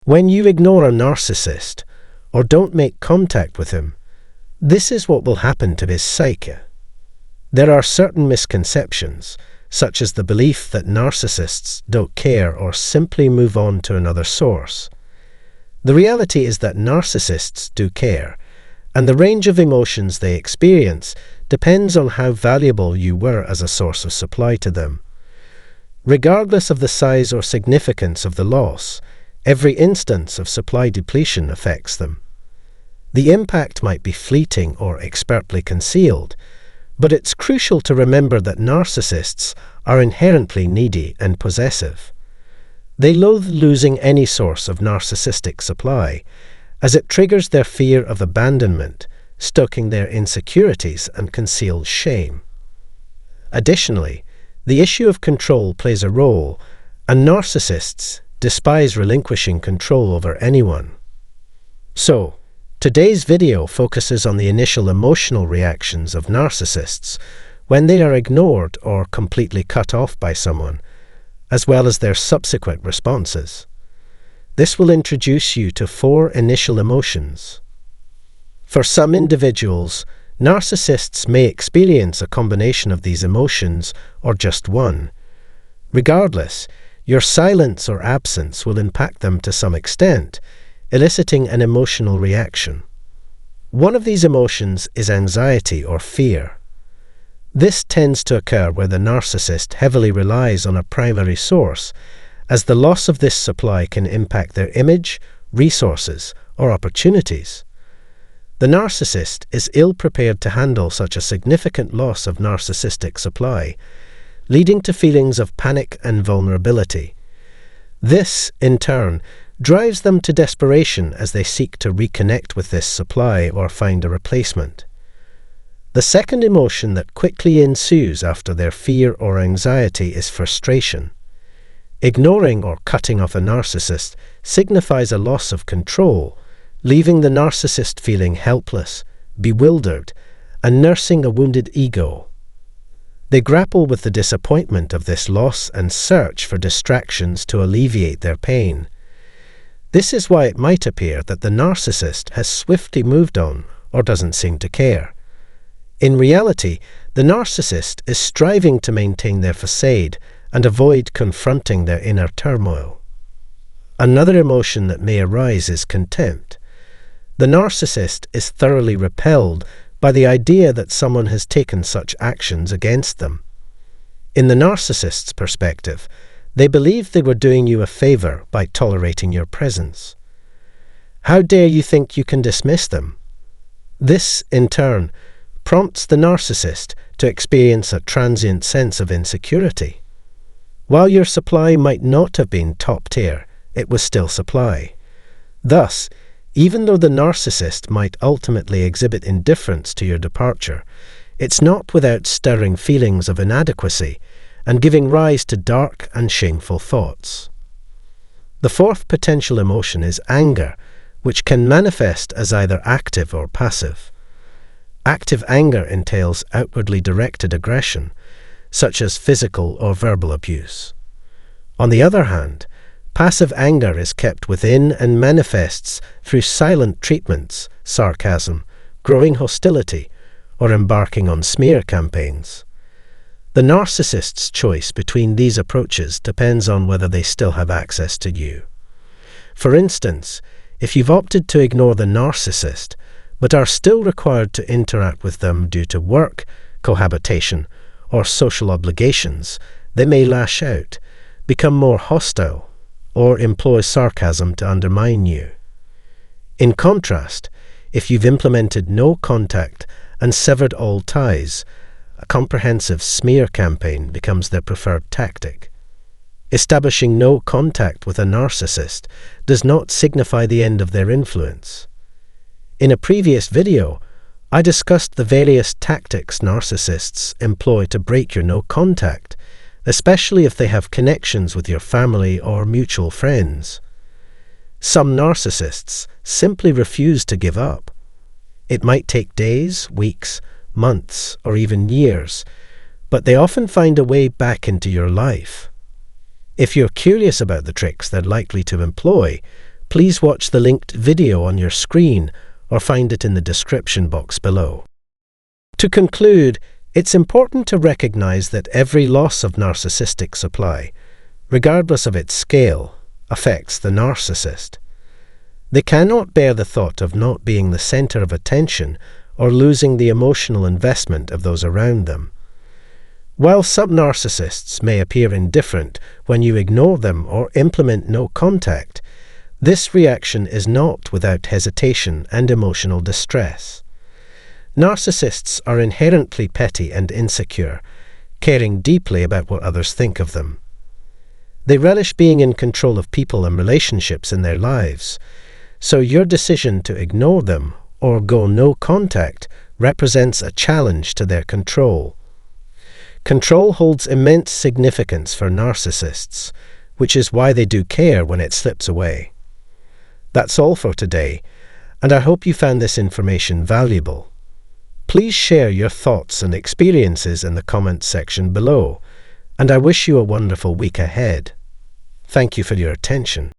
When you ignore a narcissist or don't make contact with him, this is what will happen to his psyche. There are certain misconceptions, such as the belief that narcissists don't care or simply move on to another source. The reality is that narcissists do care, and the range of emotions they experience depends on how valuable you were as a source of supply to them. Regardless of the size or significance of the loss, every instance of supply depletion affects them. The impact might be fleeting or expertly concealed, but it's crucial to remember that narcissists are inherently needy and possessive. They loathe losing any source of narcissistic supply, as it triggers their fear of abandonment, stoking their insecurities and concealed shame. Additionally, the issue of control plays a role, and narcissists despise relinquishing control over anyone. So, today's video focuses on the initial emotional reactions of narcissists when they are ignored or completely cut off by someone, as well as their subsequent responses. This will introduce you to 4 initial emotions. For some individuals, narcissists may experience a combination of these emotions or just one. Regardless, your silence or absence will impact them to some extent, eliciting an emotional reaction. One of these emotions is anxiety or fear. This tends to occur where the narcissist heavily relies on a primary source, as the loss of this supply can impact their image, resources, or opportunities. The narcissist is ill-prepared to handle such a significant loss of narcissistic supply, leading to feelings of panic and vulnerability. This, in turn, drives them to desperation as they seek to reconnect with this supply or find a replacement. The second emotion that quickly ensues after their fear or anxiety is frustration. Ignoring or cutting off a narcissist signifies a loss of control, leaving the narcissist feeling helpless, bewildered, and nursing a wounded ego. They grapple with the disappointment of this loss and search for distractions to alleviate their pain. This is why it might appear that the narcissist has swiftly moved on or doesn't seem to care. In reality, the narcissist is striving to maintain their facade and avoid confronting their inner turmoil. Another emotion that may arise is contempt. The narcissist is thoroughly repelled by the idea that someone has taken such actions against them. In the narcissist's perspective, they believe they were doing you a favor by tolerating your presence. How dare you think you can dismiss them? This, in turn, prompts the narcissist to experience a transient sense of insecurity. While your supply might not have been top tier, it was still supply. Thus, even though the narcissist might ultimately exhibit indifference to your departure, it's not without stirring feelings of inadequacy and giving rise to dark and shameful thoughts. The fourth potential emotion is anger, which can manifest as either active or passive. Active anger entails outwardly directed aggression, such as physical or verbal abuse. On the other hand, passive anger is kept within and manifests through silent treatments, sarcasm, growing hostility, or embarking on smear campaigns. The narcissist's choice between these approaches depends on whether they still have access to you. For instance, if you've opted to ignore the narcissist, but are still required to interact with them due to work, cohabitation, or social obligations, they may lash out, become more hostile, or employ sarcasm to undermine you. In contrast, if you've implemented no contact and severed all ties, a comprehensive smear campaign becomes their preferred tactic. Establishing no contact with a narcissist does not signify the end of their influence. In a previous video, I discussed the various tactics narcissists employ to break your no contact, especially if they have connections with your family or mutual friends. Some narcissists simply refuse to give up. It might take days, weeks, months, or even years, but they often find a way back into your life. If you're curious about the tricks they're likely to employ, please watch the linked video on your screen or find it in the description box below. To conclude, it's important to recognize that every loss of narcissistic supply, regardless of its scale, affects the narcissist. They cannot bear the thought of not being the center of attention or losing the emotional investment of those around them. While some narcissists may appear indifferent when you ignore them or implement no contact, this reaction is not without hesitation and emotional distress. Narcissists are inherently petty and insecure, caring deeply about what others think of them. They relish being in control of people and relationships in their lives, so your decision to ignore them or go no contact represents a challenge to their control. Control holds immense significance for narcissists, which is why they do care when it slips away. That's all for today, and I hope you found this information valuable. Please share your thoughts and experiences in the comments section below, and I wish you a wonderful week ahead. Thank you for your attention.